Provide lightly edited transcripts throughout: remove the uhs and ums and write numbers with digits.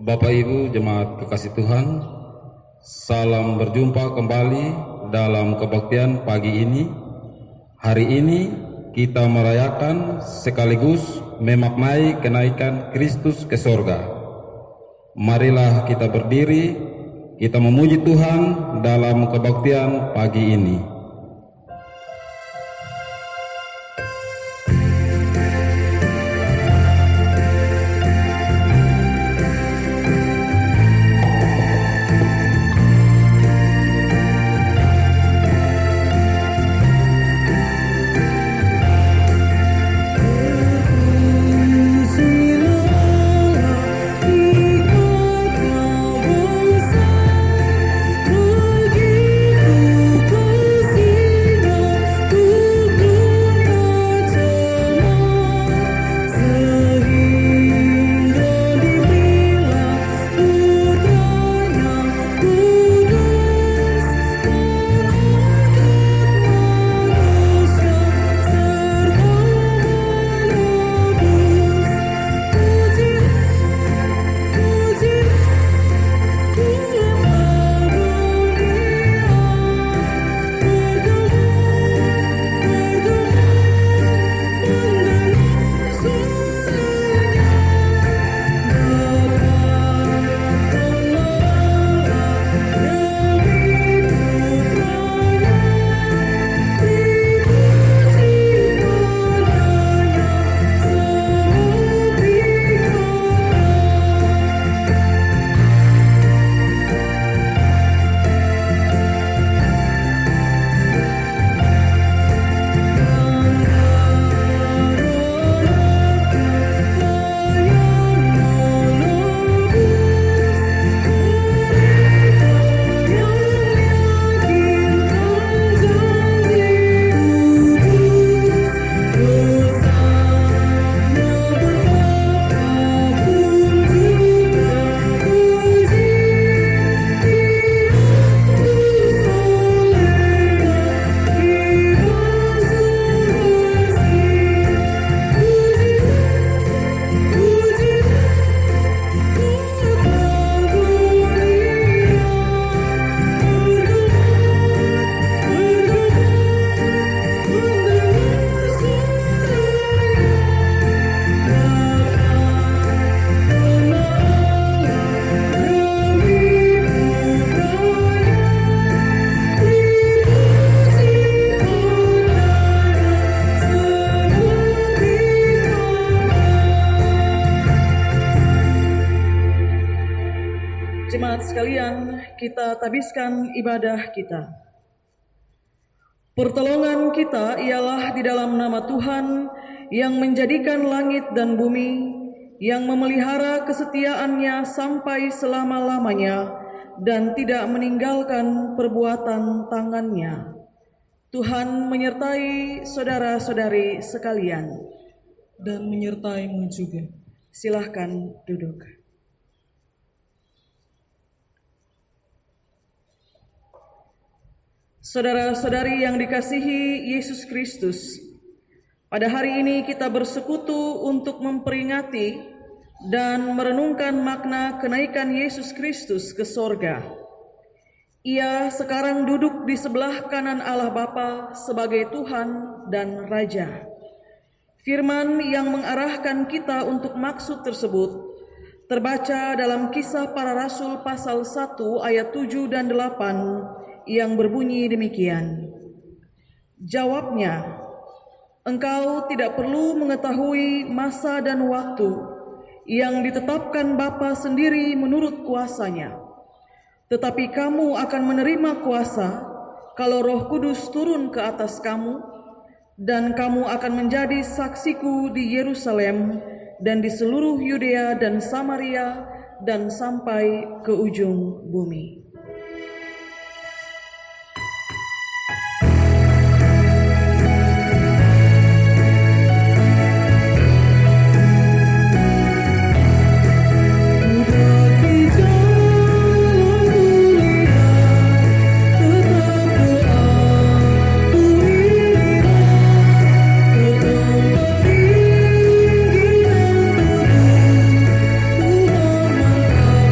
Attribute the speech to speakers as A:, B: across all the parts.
A: Bapak Ibu jemaat kekasih Tuhan, salam berjumpa kembali dalam kebaktian pagi ini. Hari ini kita merayakan sekaligus memaknai kenaikan Kristus ke sorga. Marilah kita berdiri, kita memuji Tuhan dalam kebaktian pagi ini.
B: Jemaat sekalian, kita tabiskan ibadah kita. Pertolongan kita ialah di dalam nama Tuhan yang menjadikan langit dan bumi, yang memelihara kesetiaannya sampai selama-lamanya dan tidak meninggalkan perbuatan tangannya. Tuhan menyertai saudara-saudari sekalian.
C: Dan menyertaimu juga.
B: Silahkan duduk. Saudara-saudari yang dikasihi Yesus Kristus, pada hari ini kita bersekutu untuk memperingati dan merenungkan makna kenaikan Yesus Kristus ke sorga. Ia sekarang duduk di sebelah kanan Allah Bapa sebagai Tuhan dan Raja. Firman yang mengarahkan kita untuk maksud tersebut terbaca dalam Kisah Para Rasul pasal 1 ayat 7 dan 8 yang berbunyi demikian. Jawabnya, engkau tidak perlu mengetahui masa dan waktu yang ditetapkan Bapa sendiri menurut kuasanya. Tetapi kamu akan menerima kuasa kalau Roh Kudus turun ke atas kamu, dan kamu akan menjadi saksiku di Yerusalem dan di seluruh Yudea dan Samaria dan sampai ke ujung bumi.
C: Tinggi dan turun, Tuhan mengangkat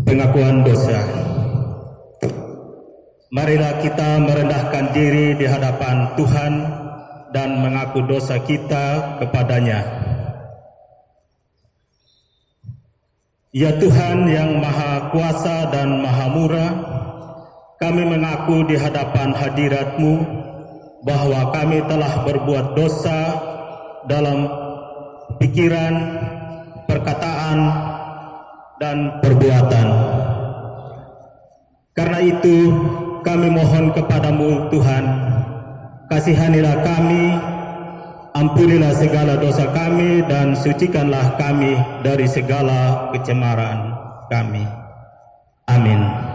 D: Pengakuan dosa. Marilah kita merendahkan diri di hadapan Tuhan dan mengaku dosa kita kepadanya. Ya Tuhan yang Maha Kuasa dan Maha Murah, kami mengaku di hadapan hadirat-Mu bahwa kami telah berbuat dosa dalam pikiran, perkataan, dan perbuatan. Karena itu kami mohon kepadamu Tuhan, kasihanilah kami, ampunilah segala dosa kami, dan sucikanlah kami dari segala kecemaran kami. Amin.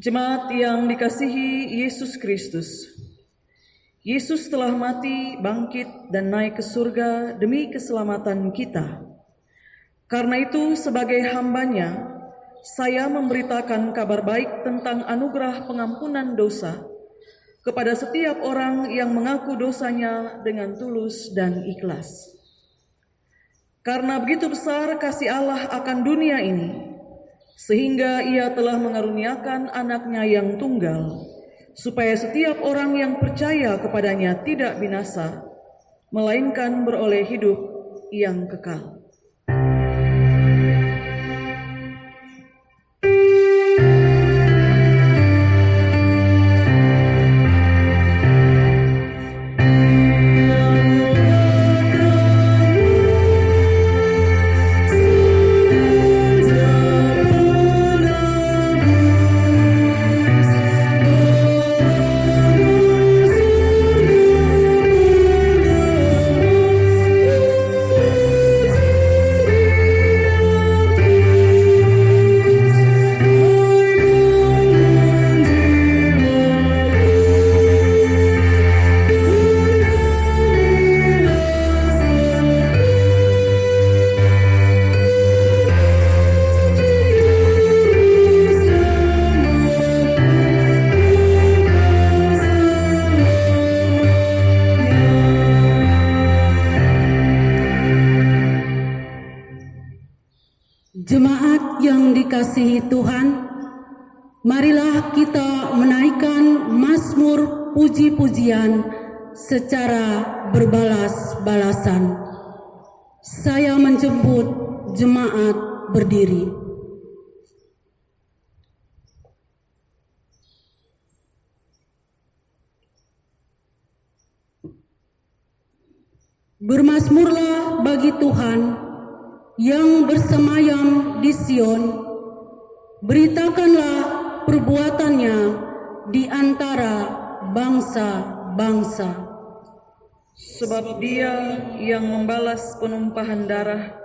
B: Jemaat yang dikasihi Yesus Kristus, Yesus telah mati, bangkit, dan naik ke surga demi keselamatan kita. Karena itu, sebagai hamba-Nya, saya memberitakan kabar baik tentang anugerah pengampunan dosa kepada setiap orang yang mengaku dosanya dengan tulus dan ikhlas. Karena begitu besar kasih Allah akan dunia ini, sehingga Ia telah mengaruniakan Anak-Nya yang tunggal, supaya setiap orang yang percaya kepadanya tidak binasa, melainkan beroleh hidup yang kekal.
E: Jemaat yang dikasihi Tuhan, marilah kita menaikkan mazmur puji-pujian secara berbalas-balasan. Saya menjemput jemaat berdiri. Bermazmurlah bagi Tuhan yang bersemayam di Sion, beritakanlah perbuatannya di antara bangsa-bangsa.
B: Sebab Dia yang membalas penumpahan darah,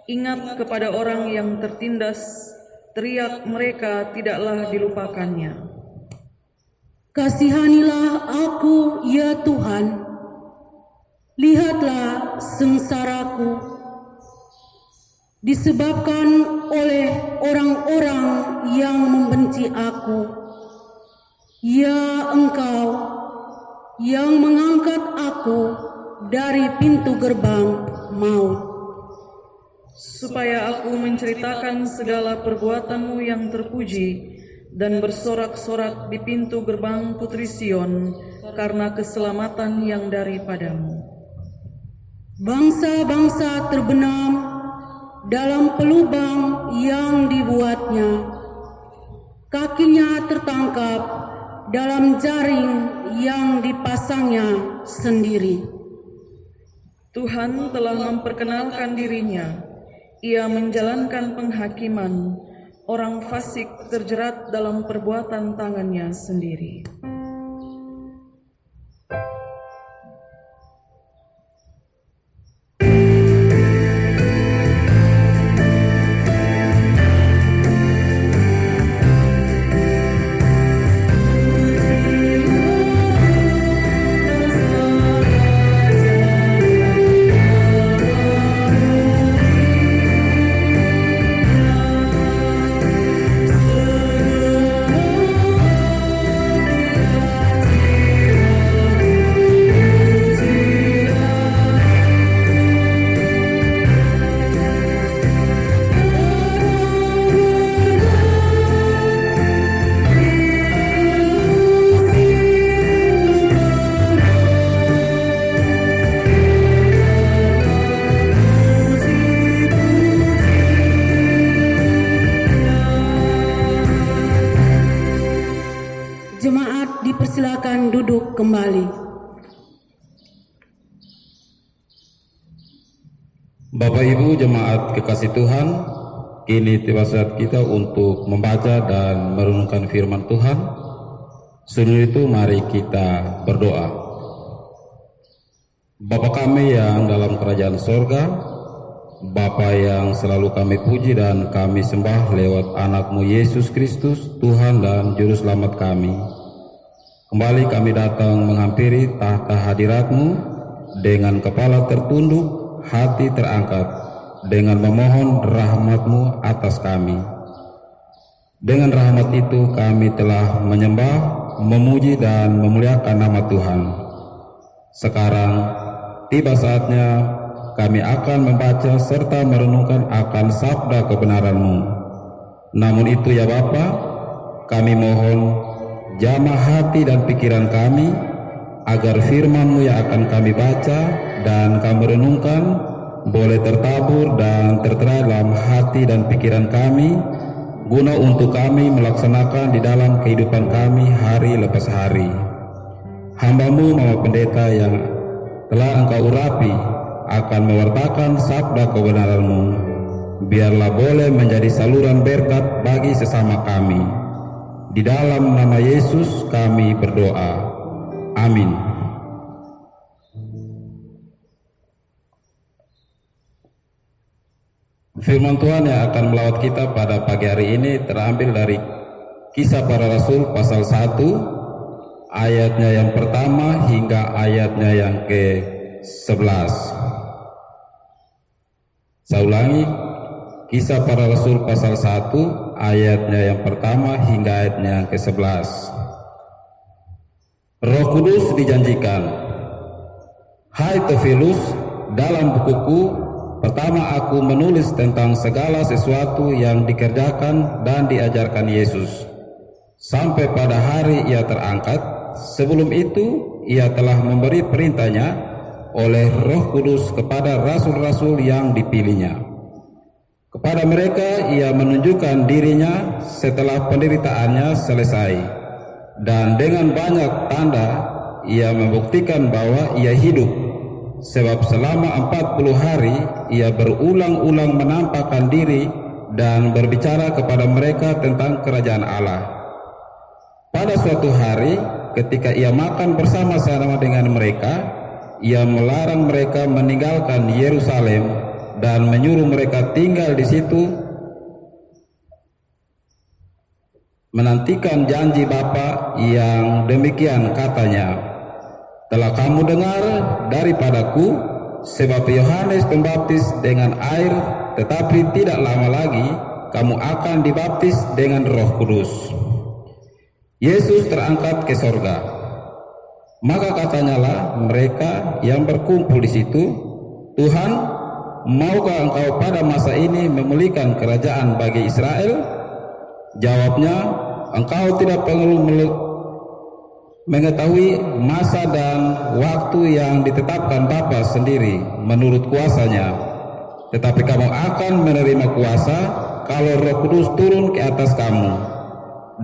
B: ingat kepada orang yang tertindas, teriak mereka tidaklah dilupakannya.
E: Kasihanilah aku, ya Tuhan, lihatlah sengsaraku, disebabkan oleh orang-orang yang membenci aku. Ya Engkau yang mengangkat aku dari pintu gerbang maut,
B: supaya aku menceritakan segala perbuatan-Mu yang terpuji dan bersorak-sorak di pintu gerbang Putri Sion karena keselamatan yang daripadamu.
E: Bangsa-bangsa terbenam dalam pelubang yang dibuatnya, kakinya tertangkap dalam jaring yang dipasangnya sendiri.
B: Tuhan telah memperkenalkan dirinya. Ia menjalankan penghakiman. Orang fasik terjerat dalam perbuatan tangannya sendiri.
E: Jemaat dipersilakan duduk kembali.
A: Bapak Ibu jemaat kekasih Tuhan, kini tiba saat kita untuk membaca dan merenungkan firman Tuhan. Sebelum itu mari kita berdoa. Bapa kami yang dalam kerajaan sorga, Bapa yang selalu kami puji dan kami sembah lewat anak-Mu Yesus Kristus, Tuhan dan Juru Selamat kami. Kembali kami datang menghampiri tahta hadirat-Mu dengan kepala tertunduk, hati terangkat, dengan memohon rahmat-Mu atas kami. Dengan rahmat itu kami telah menyembah, memuji dan memuliakan nama Tuhan. Sekarang tiba saatnya kami akan membaca serta merenungkan akan sabda kebenaran-Mu. Namun itu ya Bapa, kami mohon jamah hati dan pikiran kami, agar firman-Mu yang akan kami baca dan kami renungkan boleh tertabur dan tertera dalam hati dan pikiran kami, guna untuk kami melaksanakan di dalam kehidupan kami hari lepas hari. Hamba-Mu Mama Pendeta yang telah Engkau urapi akan mewartakan sabda kebenaran-Mu, biarlah boleh menjadi saluran berkat bagi sesama kami. Di dalam nama Yesus kami berdoa. Amin. Firman Tuhan yang akan melawat kita pada pagi hari ini terambil dari Kisah Para Rasul pasal 1, ayatnya yang pertama hingga ayatnya yang ke-11. Saya ulangi, Kisah Para Rasul pasal 1, ayatnya yang pertama hingga ayatnya yang ke-11. Roh Kudus dijanjikan. Hai Theophilus, dalam bukuku pertama aku menulis tentang segala sesuatu yang dikerjakan dan diajarkan Yesus, sampai pada hari ia terangkat. Sebelum itu ia telah memberi perintahnya oleh Roh Kudus kepada rasul-rasul yang dipilihnya. Kepada mereka ia menunjukkan dirinya setelah penderitaannya selesai, dan dengan banyak tanda ia membuktikan bahwa ia hidup, sebab selama 40 hari ia berulang-ulang menampakkan diri dan berbicara kepada mereka tentang kerajaan Allah. Pada suatu hari ketika ia makan bersama-sama dengan mereka, ia melarang mereka meninggalkan Yerusalem dan menyuruh mereka tinggal di situ, menantikan janji Bapa yang demikian katanya, telah kamu dengar daripadaku, sebab Yohanes Pembaptis dengan air, tetapi tidak lama lagi kamu akan dibaptis dengan Roh Kudus. Yesus terangkat ke sorga. Maka katanyalah mereka yang berkumpul di situ, "Tuhan, maukah Engkau pada masa ini memulihkan kerajaan bagi Israel?" Jawabnya, "Engkau tidak perlu mengetahui masa dan waktu yang ditetapkan Bapa sendiri menurut kuasanya. Tetapi kamu akan menerima kuasa kalau Roh Kudus turun ke atas kamu,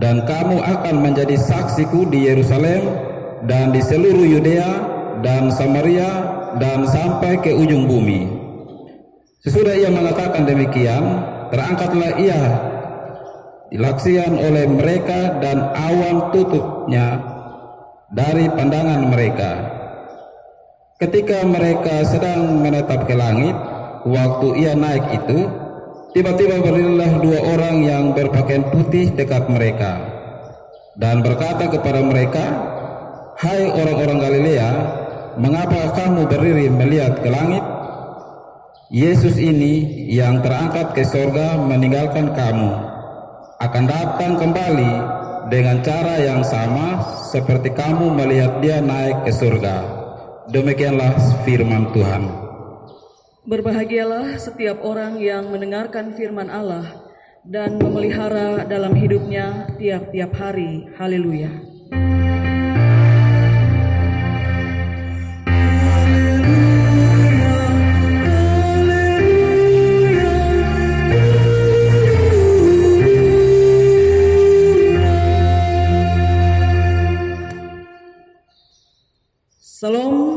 A: dan kamu akan menjadi saksiku di Yerusalem dan di seluruh Yudea dan Samaria dan sampai ke ujung bumi." Sesudah ia mengatakan demikian, terangkatlah ia dilaksikan oleh mereka dan awan tutupnya dari pandangan mereka. Ketika mereka sedang menatap ke langit, waktu ia naik itu, tiba-tiba berdirilah 2 orang yang berpakaian putih dekat mereka dan berkata kepada mereka, "Hai orang-orang Galilea, mengapa kamu berdiri melihat ke langit? Yesus ini yang terangkat ke sorga meninggalkan kamu akan datang kembali dengan cara yang sama seperti kamu melihat dia naik ke surga." Demikianlah firman Tuhan.
B: Berbahagialah setiap orang yang mendengarkan firman Allah dan memelihara dalam hidupnya tiap-tiap hari. Haleluya. Salam.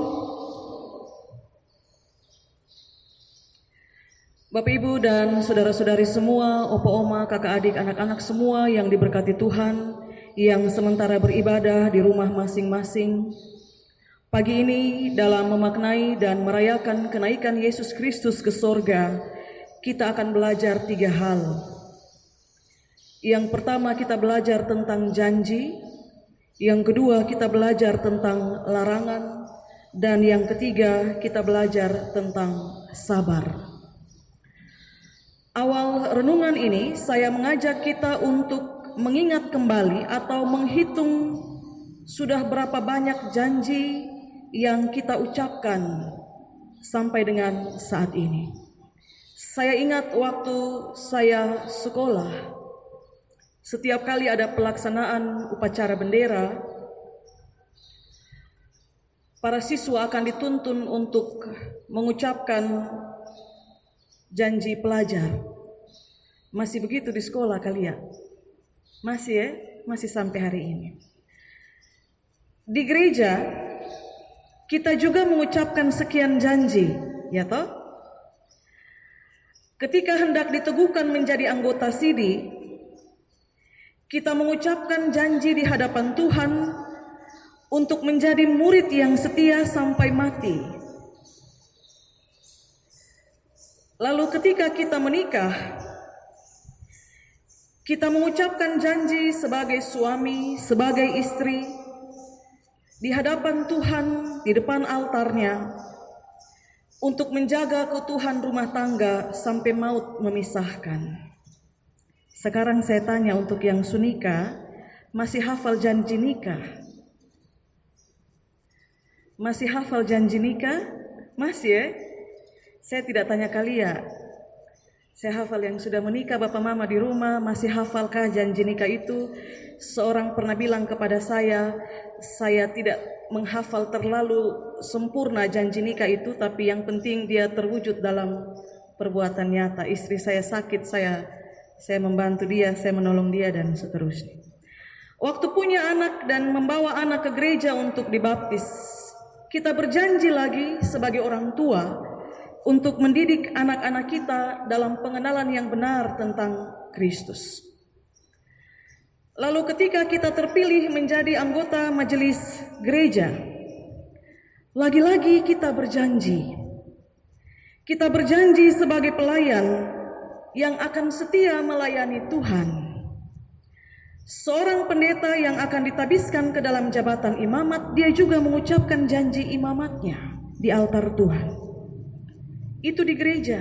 B: Bapak Ibu dan saudara-saudari semua, opa oma, kakak adik, anak-anak semua yang diberkati Tuhan, yang sementara beribadah di rumah masing-masing. Pagi ini dalam memaknai dan merayakan kenaikan Yesus Kristus ke sorga, kita akan belajar 3 hal. Yang pertama kita belajar tentang janji, yang kedua kita belajar tentang larangan, dan yang ketiga kita belajar tentang sabar. Awal renungan ini saya mengajak kita untuk mengingat kembali atau menghitung sudah berapa banyak janji yang kita ucapkan sampai dengan saat ini. Saya ingat waktu saya sekolah, setiap kali ada pelaksanaan upacara bendera, para siswa akan dituntun untuk mengucapkan janji pelajar. Masih begitu di sekolah kali ya? Masih ya? Masih sampai hari ini. Di gereja kita juga mengucapkan sekian janji, ya toh? Ketika hendak diteguhkan menjadi anggota SIDI, kita mengucapkan janji di hadapan Tuhan untuk menjadi murid yang setia sampai mati. Lalu ketika kita menikah, kita mengucapkan janji sebagai suami, sebagai istri, di hadapan Tuhan, di depan altarnya, untuk menjaga keutuhan rumah tangga sampai maut memisahkan. Sekarang saya tanya untuk yang sunika, masih hafal janji nikah? Masih hafal janji nikah? Masih ya? Saya tidak tanya kalian. Saya hafal yang sudah menikah, bapak mama di rumah, masih hafalkah janji nikah itu? Seorang pernah bilang kepada saya tidak menghafal terlalu sempurna janji nikah itu, tapi yang penting dia terwujud dalam perbuatan nyata. Istri saya sakit, saya membantu dia, saya menolong dia, dan seterusnya. Waktu punya anak dan membawa anak ke gereja untuk dibaptis, kita berjanji lagi sebagai orang tua untuk mendidik anak-anak kita dalam pengenalan yang benar tentang Kristus. Lalu ketika kita terpilih menjadi anggota majelis gereja, lagi-lagi kita berjanji. Kita berjanji sebagai pelayan yang akan setia melayani Tuhan. Seorang pendeta yang akan ditabiskan ke dalam jabatan imamat, dia juga mengucapkan janji imamatnya di altar Tuhan. Itu di gereja.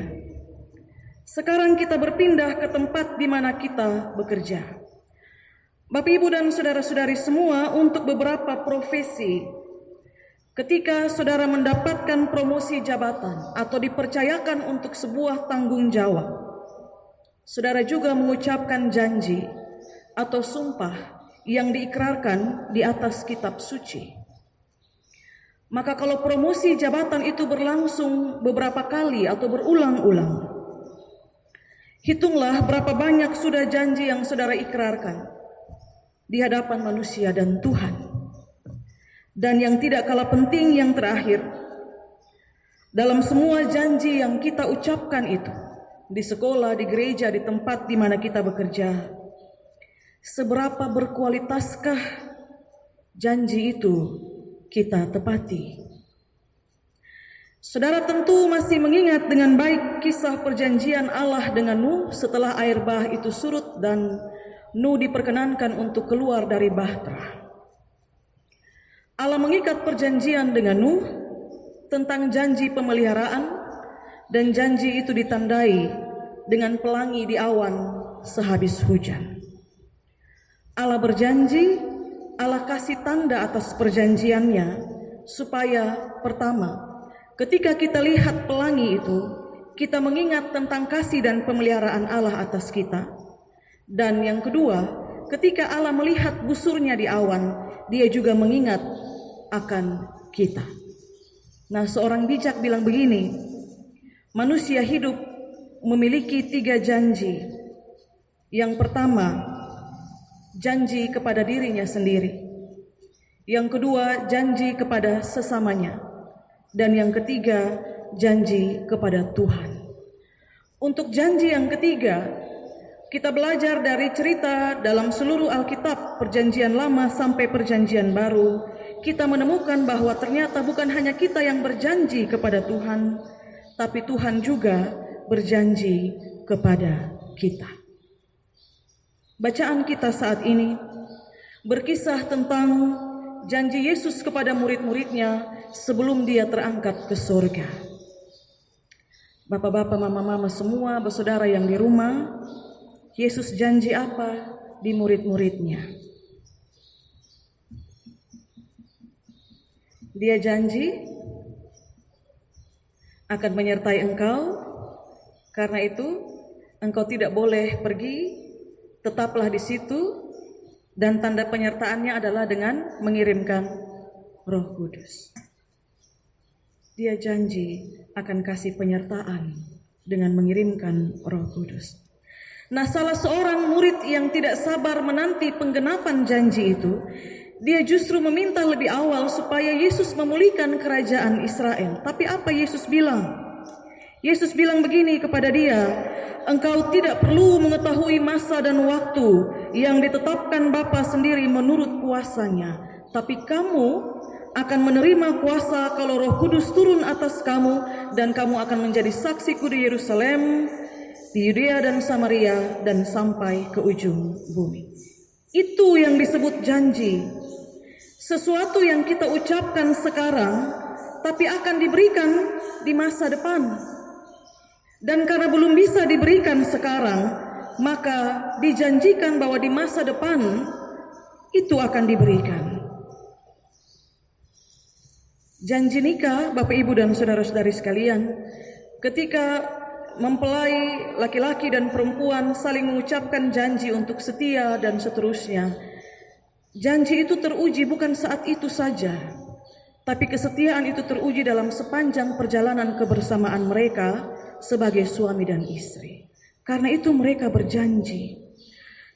B: Sekarang kita berpindah ke tempat di mana kita bekerja. Bapak, Ibu, dan saudara-saudari semua, untuk beberapa profesi, ketika saudara mendapatkan promosi jabatan atau dipercayakan untuk sebuah tanggung jawab, saudara juga mengucapkan janji atau sumpah yang diikrarkan di atas kitab suci. Maka kalau promosi jabatan itu berlangsung beberapa kali atau berulang-ulang, hitunglah berapa banyak sudah janji yang saudara ikrarkan di hadapan manusia dan Tuhan. Dan yang tidak kalah penting, yang terakhir, dalam semua janji yang kita ucapkan itu, di sekolah, di gereja, di tempat di mana kita bekerja, seberapa berkualitaskah janji itu kita tepati? Saudara tentu masih mengingat dengan baik kisah perjanjian Allah dengan Nuh setelah air bah itu surut dan Nuh diperkenankan untuk keluar dari bahtera. Allah mengikat perjanjian dengan Nuh tentang janji pemeliharaan, dan janji itu ditandai dengan pelangi di awan sehabis hujan. Allah berjanji, Allah kasih tanda atas perjanjiannya, supaya pertama, ketika kita lihat pelangi itu, kita mengingat tentang kasih dan pemeliharaan Allah atas kita. Dan yang kedua, ketika Allah melihat busurnya di awan, dia juga mengingat akan kita. Nah, seorang bijak bilang begini, manusia hidup memiliki 3 janji. Yang pertama, janji kepada dirinya sendiri. Yang kedua, janji kepada sesamanya. Dan yang ketiga, janji kepada Tuhan. Untuk janji yang ketiga, kita belajar dari cerita dalam seluruh Alkitab, perjanjian lama sampai perjanjian baru, kita menemukan bahwa ternyata bukan hanya kita yang berjanji kepada Tuhan, tapi Tuhan juga berjanji kepada kita. Bacaan kita saat ini berkisah tentang janji Yesus kepada murid-muridnya sebelum dia terangkat ke surga. Bapak-bapak, mama-mama semua, bersaudara yang di rumah, Yesus janji apa di murid-muridnya? Dia janji akan menyertai engkau, karena itu engkau tidak boleh pergi, tetaplah di situ, dan tanda penyertaannya adalah dengan mengirimkan Roh Kudus. Dia janji akan kasih penyertaan dengan mengirimkan Roh Kudus. Nah, salah seorang murid yang tidak sabar menanti penggenapan janji itu, dia justru meminta lebih awal supaya Yesus memulihkan kerajaan Israel. Tapi apa Yesus bilang? Yesus bilang begini kepada dia, engkau tidak perlu mengetahui masa dan waktu yang ditetapkan Bapa sendiri menurut kuasanya, tapi kamu akan menerima kuasa kalau Roh Kudus turun atas kamu, dan kamu akan menjadi saksiku di Yerusalem, di Yudea dan Samaria, dan sampai ke ujung bumi. Itu yang disebut janji. Sesuatu yang kita ucapkan sekarang, tapi akan diberikan di masa depan. Dan karena belum bisa diberikan sekarang, maka dijanjikan bahwa di masa depan itu akan diberikan. Janji nikah, Bapak, Ibu, dan saudara-saudari sekalian, ketika mempelai laki-laki dan perempuan saling mengucapkan janji untuk setia dan seterusnya, janji itu teruji bukan saat itu saja, tapi kesetiaan itu teruji dalam sepanjang perjalanan kebersamaan mereka sebagai suami dan istri. Karena itu mereka berjanji.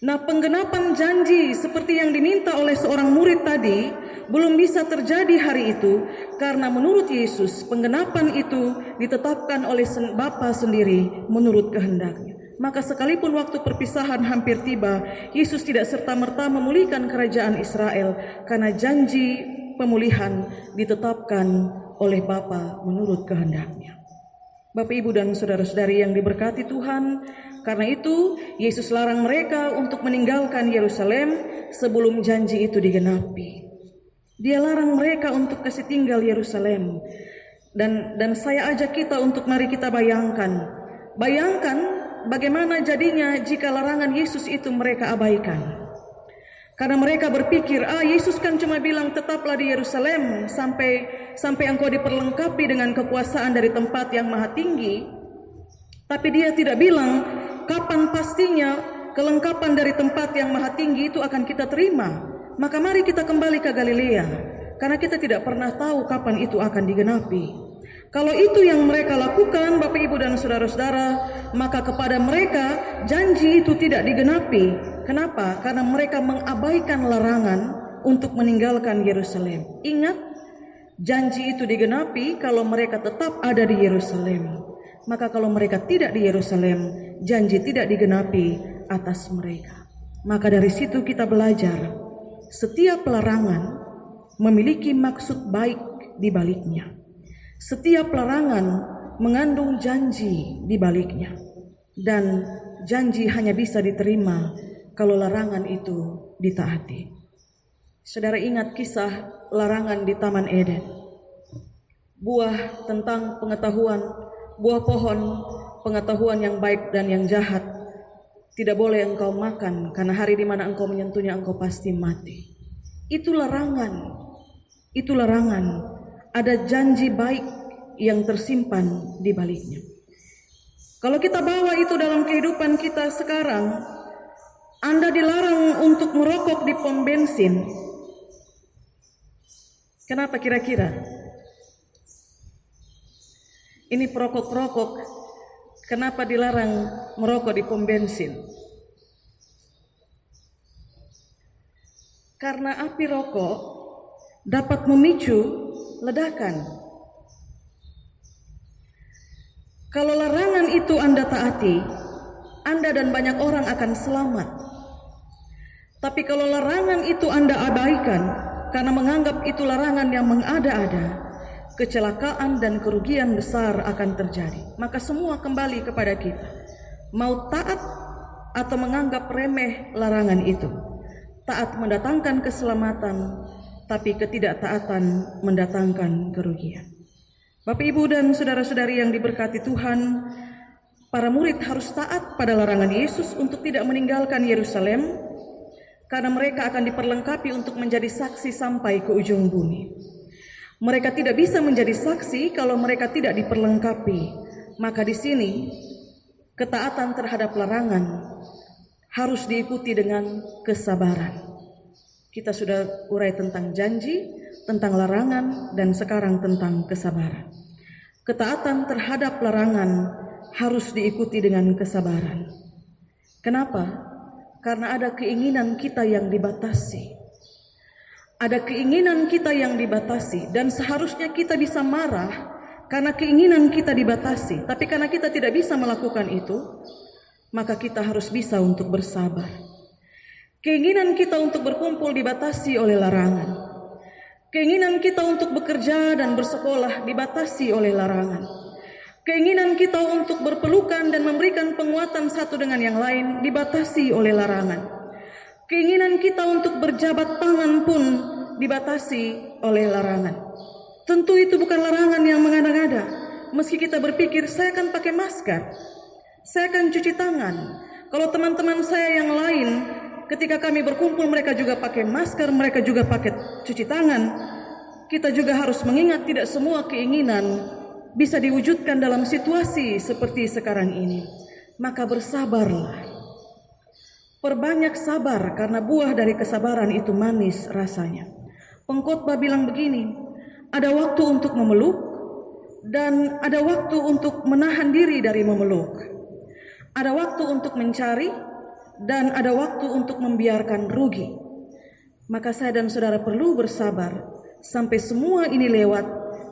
B: Nah, penggenapan janji seperti yang diminta oleh seorang murid tadi belum bisa terjadi hari itu, karena menurut Yesus penggenapan itu ditetapkan oleh Bapa sendiri menurut kehendaknya. Maka sekalipun waktu perpisahan hampir tiba, Yesus tidak serta-merta memulihkan kerajaan Israel, karena janji pemulihan ditetapkan oleh Bapa menurut kehendaknya. Bapak, Ibu, dan saudara-saudari yang diberkati Tuhan, karena itu Yesus larang mereka untuk meninggalkan Yerusalem sebelum janji itu digenapi. Dia larang mereka untuk kasih tinggal Yerusalem. Dan saya ajak kita untuk mari kita bayangkan bagaimana jadinya jika larangan Yesus itu mereka abaikan. Karena mereka berpikir, Yesus kan cuma bilang tetaplah di Yerusalem sampai engkau diperlengkapi dengan kekuasaan dari tempat yang maha tinggi. Tapi dia tidak bilang kapan pastinya kelengkapan dari tempat yang maha tinggi itu akan kita terima. Maka mari kita kembali ke Galilea, karena kita tidak pernah tahu kapan itu akan digenapi. Kalau itu yang mereka lakukan, Bapak Ibu dan saudara-saudara, maka kepada mereka janji itu tidak digenapi. Kenapa? Karena mereka mengabaikan larangan untuk meninggalkan Yerusalem. Ingat, janji itu digenapi kalau mereka tetap ada di Yerusalem. Maka kalau mereka tidak di Yerusalem, janji tidak digenapi atas mereka. Maka dari situ kita belajar, setiap larangan memiliki maksud baik di baliknya. Setiap larangan mengandung janji di baliknya. Dan janji hanya bisa diterima kalau larangan itu ditaati. Saudara ingat kisah larangan di Taman Eden. Buah tentang pengetahuan, buah pohon pengetahuan yang baik dan yang jahat tidak boleh engkau makan, karena hari di mana engkau menyentuhnya engkau pasti mati. Itu larangan. Itu larangan. Ada janji baik yang tersimpan di baliknya. Kalau kita bawa itu dalam kehidupan kita sekarang, Anda dilarang untuk merokok di pom bensin. Kenapa kira-kira? Ini perokok-perokok, kenapa dilarang merokok di pom bensin? Karena api rokok dapat memicu ledakan. Kalau larangan itu Anda taati, Anda dan banyak orang akan selamat. Tapi kalau larangan itu Anda abaikan karena menganggap itu larangan yang mengada-ada, kecelakaan dan kerugian besar akan terjadi. Maka semua kembali kepada kita. Mau taat atau menganggap remeh larangan itu. Taat mendatangkan keselamatan, tapi ketidaktaatan mendatangkan kerugian. Bapak, Ibu, dan saudara-saudari yang diberkati Tuhan, para murid harus taat pada larangan Yesus untuk tidak meninggalkan Yerusalem, karena mereka akan diperlengkapi untuk menjadi saksi sampai ke ujung bumi. Mereka tidak bisa menjadi saksi kalau mereka tidak diperlengkapi. Maka di sini ketaatan terhadap larangan harus diikuti dengan kesabaran. Kita sudah urai tentang janji, tentang larangan, dan sekarang tentang kesabaran. Ketaatan terhadap larangan harus diikuti dengan kesabaran. Kenapa? Karena ada keinginan kita yang dibatasi. Ada keinginan kita yang dibatasi, dan seharusnya kita bisa marah karena keinginan kita dibatasi. Tapi karena kita tidak bisa melakukan itu, maka kita harus bisa untuk bersabar. Keinginan kita untuk berkumpul dibatasi oleh larangan. Keinginan kita untuk bekerja dan bersekolah dibatasi oleh larangan. Keinginan kita untuk berpelukan dan memberikan penguatan satu dengan yang lain dibatasi oleh larangan. Keinginan kita untuk berjabat tangan pun dibatasi oleh larangan. Tentu itu bukan larangan yang mengada-ngada. Meski kita berpikir, saya akan pakai masker, saya akan cuci tangan. Kalau teman-teman saya yang lain, ketika kami berkumpul mereka juga pakai masker, mereka juga pakai cuci tangan. Kita juga harus mengingat tidak semua keinginan bisa diwujudkan dalam situasi seperti sekarang ini. Maka bersabarlah. Perbanyak sabar, karena buah dari kesabaran itu manis rasanya. Pengkhotbah bilang begini, ada waktu untuk memeluk dan ada waktu untuk menahan diri dari memeluk. Ada waktu untuk mencari dan ada waktu untuk membiarkan rugi. Maka saya dan saudara perlu bersabar sampai semua ini lewat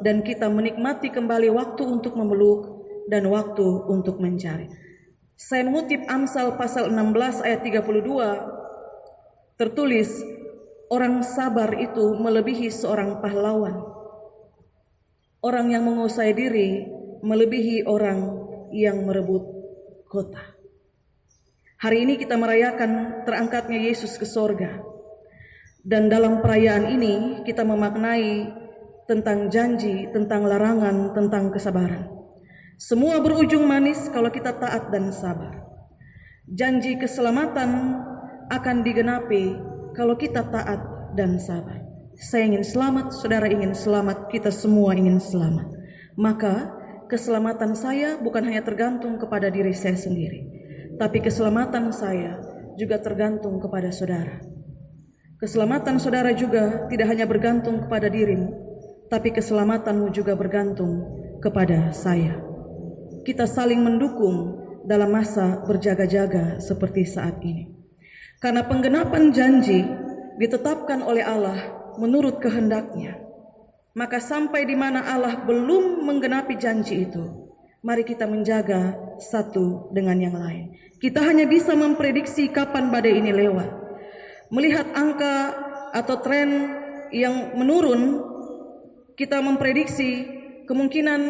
B: dan kita menikmati kembali waktu untuk memeluk dan waktu untuk mencari. Saya mengutip Amsal pasal 16 ayat 32, tertulis, orang sabar itu melebihi seorang pahlawan. Orang yang menguasai diri melebihi orang yang merebut kota. Hari ini kita merayakan terangkatnya Yesus ke sorga. Dan dalam perayaan ini kita memaknai tentang janji, tentang larangan, tentang kesabaran. Semua berujung manis kalau kita taat dan sabar. Janji keselamatan akan digenapi kalau kita taat dan sabar. Saya ingin selamat, saudara ingin selamat, kita semua ingin selamat. Maka keselamatan saya bukan hanya tergantung kepada diri saya sendiri, tapi keselamatan saya juga tergantung kepada saudara. Keselamatan saudara juga tidak hanya bergantung kepada dirimu, tapi keselamatanmu juga bergantung kepada saya. Kita saling mendukung dalam masa berjaga-jaga seperti saat ini. Karena penggenapan janji ditetapkan oleh Allah menurut kehendaknya. Maka sampai di mana Allah belum menggenapi janji itu, mari kita menjaga satu dengan yang lain. Kita hanya bisa memprediksi kapan badai ini lewat. Melihat angka atau tren yang menurun, kita memprediksi kemungkinan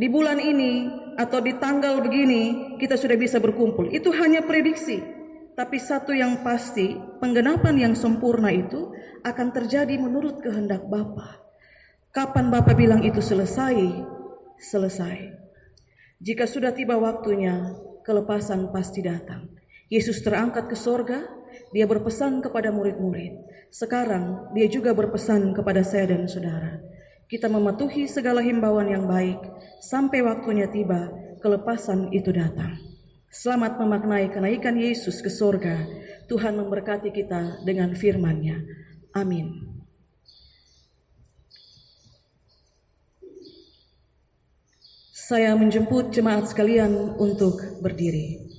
B: di bulan ini atau di tanggal begini kita sudah bisa berkumpul. Itu hanya prediksi. Tapi satu yang pasti, penggenapan yang sempurna itu akan terjadi menurut kehendak Bapa. Kapan Bapa bilang itu selesai? Selesai. Jika sudah tiba waktunya, kelepasan pasti datang. Yesus terangkat ke sorga, dia berpesan kepada murid-murid. Sekarang dia juga berpesan kepada saya dan saudara. Kita mematuhi segala himbauan yang baik, sampai waktunya tiba, kelepasan itu datang. Selamat memaknai kenaikan Yesus ke sorga. Tuhan memberkati kita dengan firman-Nya. Amin. Saya menjemput jemaat sekalian untuk berdiri.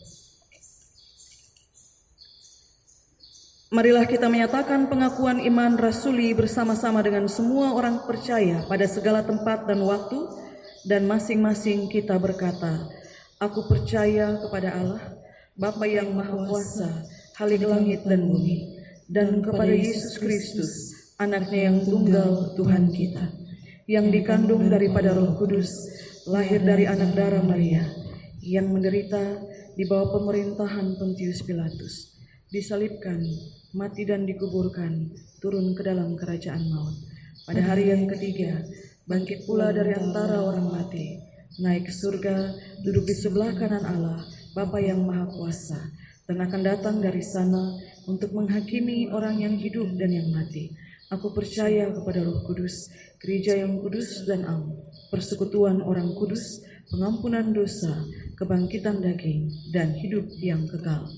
B: Marilah kita menyatakan pengakuan iman rasuli bersama-sama dengan semua orang percaya pada segala tempat dan waktu, dan masing-masing kita berkata, Aku percaya kepada Allah, Bapa yang Maha Kuasa, Khalik langit dan bumi, dan kepada Yesus Kristus, Anaknya yang tunggal Tuhan kita, yang dikandung daripada Roh Kudus, lahir dari anak darah Maria, yang menderita di bawah pemerintahan Pontius Pilatus, disalibkan, mati dan dikuburkan, turun ke dalam kerajaan maut. Pada hari yang ketiga, bangkit pula dari antara orang mati, naik ke surga, duduk di sebelah kanan Allah, Bapa yang Maha Kuasa, dan akan datang dari sana untuk menghakimi orang yang hidup dan yang mati. Aku percaya kepada Roh Kudus, gereja yang kudus dan am, persekutuan orang kudus, pengampunan dosa, kebangkitan daging, dan hidup yang kekal.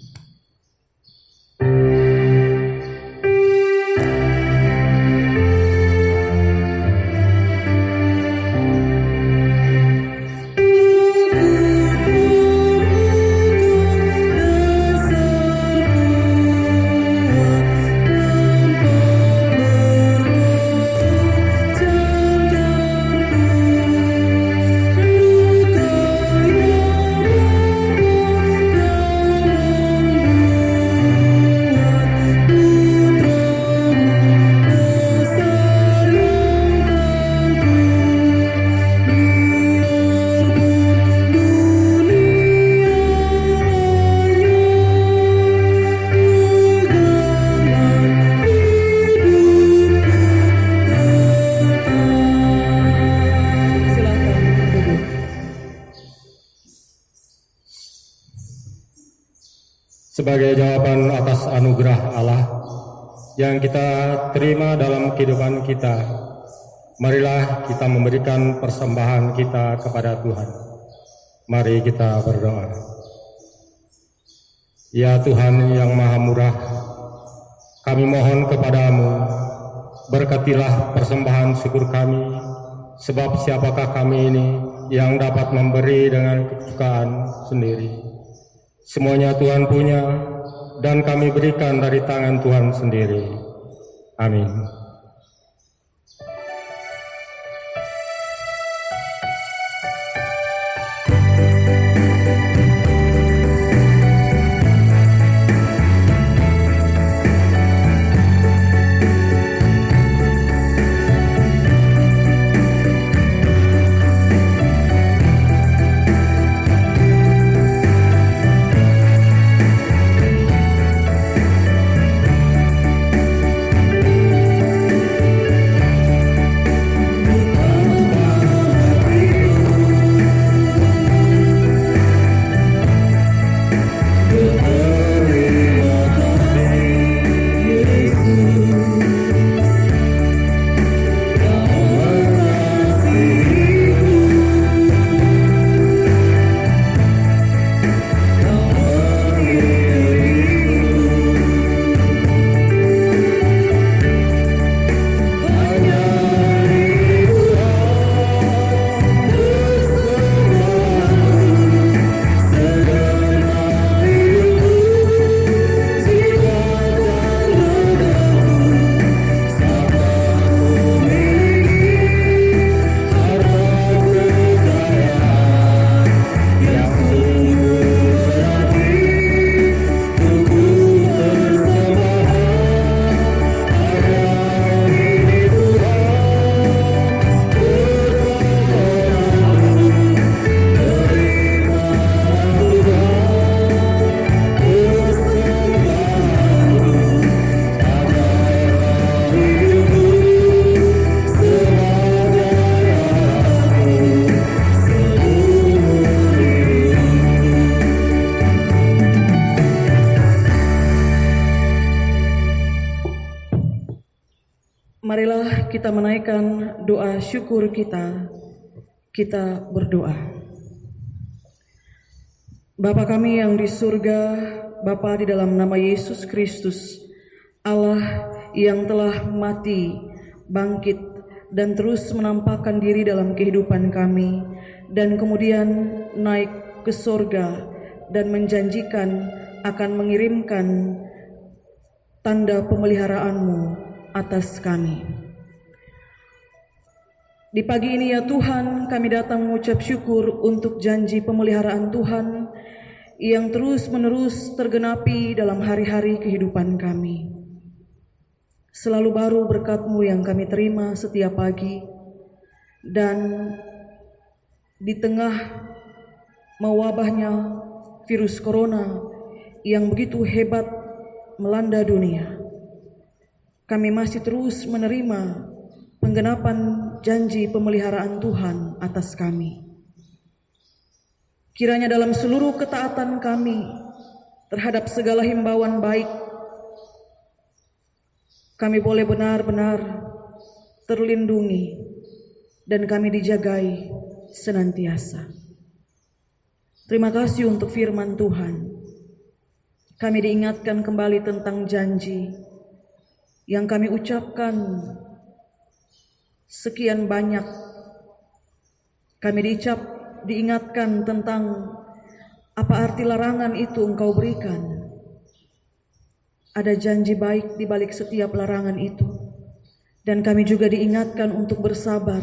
D: Sebagai jawaban atas anugerah Allah yang kita terima dalam kehidupan kita, marilah kita memberikan persembahan kita kepada Tuhan. Mari kita berdoa. Ya Tuhan yang Maha Murah, kami mohon kepadamu, berkatilah persembahan syukur kami, sebab siapakah kami ini yang dapat memberi dengan kesukaan sendiri. Semuanya Tuhan punya, dan kami berikan dari tangan Tuhan sendiri. Amin.
B: Marilah kita menaikkan doa syukur kita. Kita berdoa. Bapa kami yang di surga, Bapa, di dalam nama Yesus Kristus, Allah yang telah mati, bangkit, dan terus menampakkan diri dalam kehidupan kami, dan kemudian naik ke surga dan menjanjikan akan mengirimkan tanda pemeliharaanmu atas kami. Di pagi ini ya Tuhan, kami datang mengucap syukur untuk janji pemeliharaan Tuhan yang terus-menerus tergenapi dalam hari-hari kehidupan kami. Selalu baru berkat-Mu yang kami terima setiap pagi, dan di tengah mewabahnya virus corona yang begitu hebat melanda dunia, kami masih terus menerima penggenapan janji pemeliharaan Tuhan atas kami. Kiranya dalam seluruh ketaatan kami terhadap segala himbauan baik, kami boleh benar-benar terlindungi dan kami dijagai senantiasa. Terima kasih untuk firman Tuhan. Kami diingatkan kembali tentang janji yang kami ucapkan sekian banyak. Kami diingatkan tentang apa arti larangan itu Engkau berikan. Ada janji baik di balik setiap larangan itu. Dan kami juga diingatkan untuk bersabar,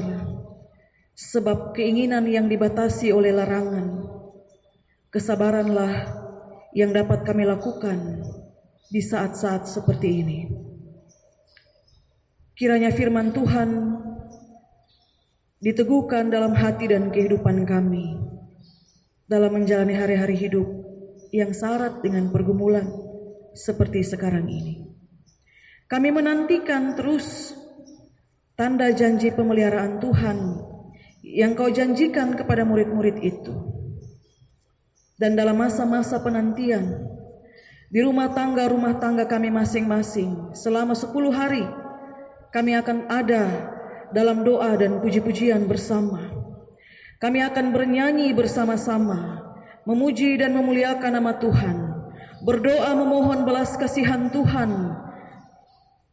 B: sebab keinginan yang dibatasi oleh larangan, kesabaranlah yang dapat kami lakukan di saat-saat seperti ini. Kiranya firman Tuhan diteguhkan dalam hati dan kehidupan kami dalam menjalani hari-hari hidup yang syarat dengan pergumulan seperti sekarang ini. Kami menantikan terus tanda janji pemeliharaan Tuhan yang Kau janjikan kepada murid-murid itu. Dan dalam masa-masa penantian, di rumah tangga kami masing-masing selama 10 hari, kami akan ada dalam doa dan puji-pujian bersama. Kami akan bernyanyi bersama-sama, memuji dan memuliakan nama Tuhan, berdoa memohon belas kasihan Tuhan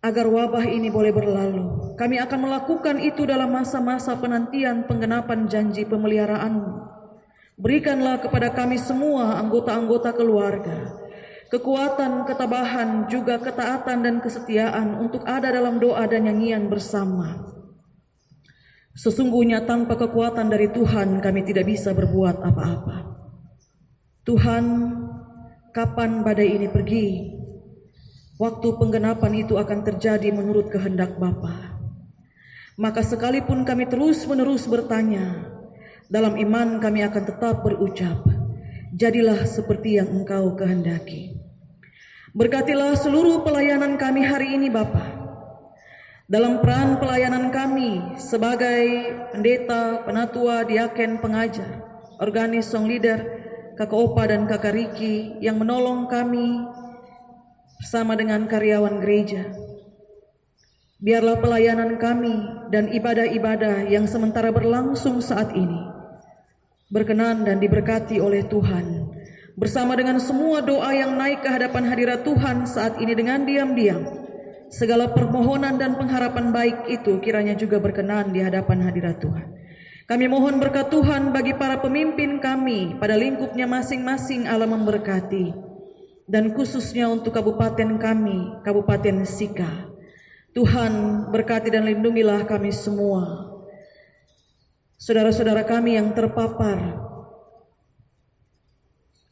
B: agar wabah ini boleh berlalu. Kami akan melakukan itu dalam masa-masa penantian penggenapan janji pemeliharaan-Mu. Berikanlah kepada kami semua anggota-anggota keluarga kekuatan, ketabahan, juga ketaatan dan kesetiaan untuk ada dalam doa dan nyanyian bersama. Sesungguhnya tanpa kekuatan dari Tuhan kami tidak bisa berbuat apa-apa. Tuhan, kapan badai ini pergi? Waktu penggenapan itu akan terjadi menurut kehendak Bapa. Maka sekalipun kami terus-menerus bertanya, dalam iman kami akan tetap berucap, jadilah seperti yang Engkau kehendaki. Berkatilah seluruh pelayanan kami hari ini Bapa. Dalam peran pelayanan kami sebagai pendeta, penatua, diaken, pengajar, organis, song leader, Kakak Opa dan Kakak Riki yang menolong kami bersama dengan karyawan gereja. Biarlah pelayanan kami dan ibadah-ibadah yang sementara berlangsung saat ini berkenan dan diberkati oleh Tuhan, bersama dengan semua doa yang naik ke hadapan hadirat Tuhan saat ini dengan diam-diam. Segala permohonan dan pengharapan baik itu kiranya juga berkenan di hadapan hadirat Tuhan. Kami mohon berkat Tuhan bagi para pemimpin kami pada lingkupnya masing-masing. Allah memberkati, dan khususnya untuk kabupaten kami, Kabupaten Sika. Tuhan berkati dan lindungilah kami semua. Saudara-saudara kami yang terpapar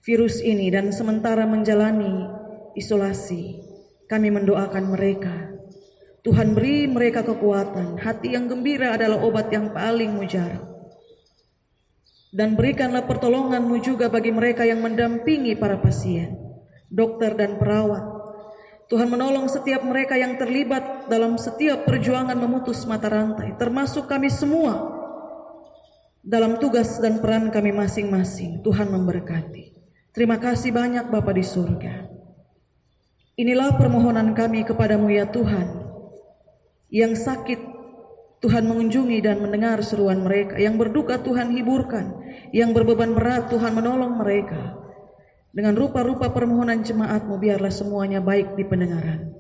B: virus ini dan sementara menjalani isolasi, kami mendoakan mereka. Tuhan beri mereka kekuatan. Hati yang gembira adalah obat yang paling mujarab. Dan berikanlah pertolongan-Mu juga bagi mereka yang mendampingi para pasien, dokter dan perawat. Tuhan menolong setiap mereka yang terlibat dalam setiap perjuangan memutus mata rantai, termasuk kami semua dalam tugas dan peran kami masing-masing. Tuhan memberkati. Terima kasih banyak Bapa di surga. Inilah permohonan kami kepadamu ya Tuhan, Yang sakit Tuhan mengunjungi dan mendengar seruan mereka. Yang berduka Tuhan hiburkan. Yang berbeban berat Tuhan menolong mereka. Dengan rupa-rupa permohonan jemaat-Mu biarlah semuanya baik di pendengaran.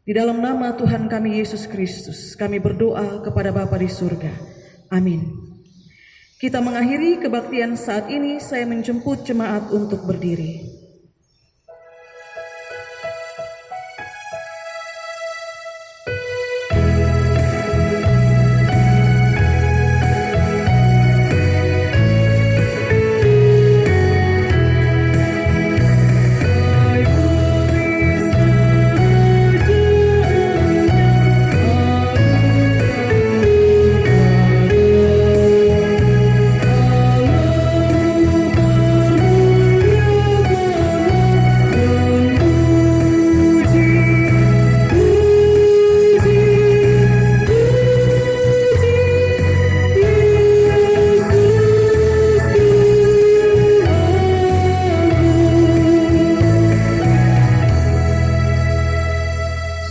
B: Di dalam nama Tuhan kami Yesus Kristus, kami berdoa kepada Bapa di surga. Amin. Kita mengakhiri kebaktian saat ini, saya menjemput jemaat untuk berdiri.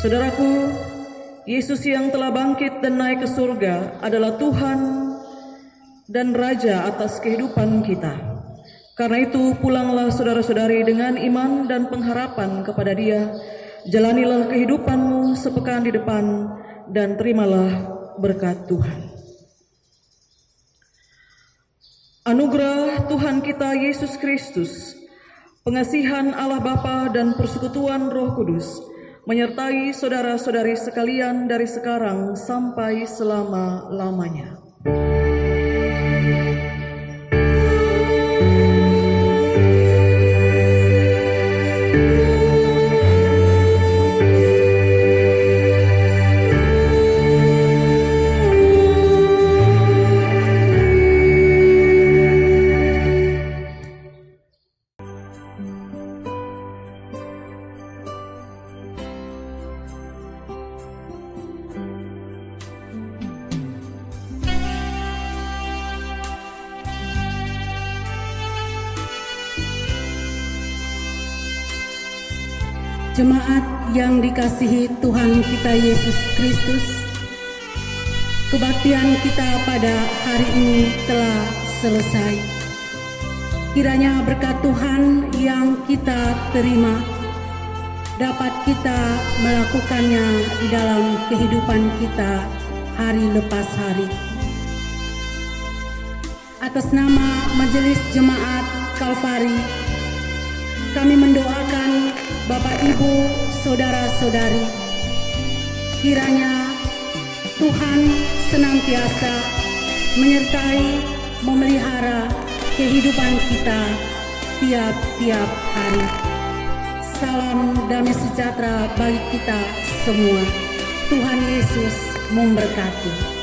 B: Saudaraku, Yesus yang telah bangkit dan naik ke surga adalah Tuhan dan Raja atas kehidupan kita. Karena itu pulanglah saudara-saudari dengan iman dan pengharapan kepada Dia. Jalanilah kehidupanmu sepekan di depan dan terimalah berkat Tuhan. Anugerah Tuhan kita Yesus Kristus, pengasihan Allah Bapa dan persekutuan Roh Kudus menyertai saudara-saudari sekalian dari sekarang sampai selama-lamanya.
E: Jemaat yang dikasihi Tuhan kita Yesus Kristus, kebaktian kita pada hari ini telah selesai. Kiranya berkat Tuhan yang kita terima dapat kita melakukannya di dalam kehidupan kita hari lepas hari. Atas nama Majelis Jemaat Kalvari, kami mendoakan Bapak, Ibu, Saudara-saudari, kiranya Tuhan senantiasa menyertai, memelihara kehidupan kita tiap-tiap hari. Salam damai sejahtera bagi kita semua. Tuhan Yesus memberkati.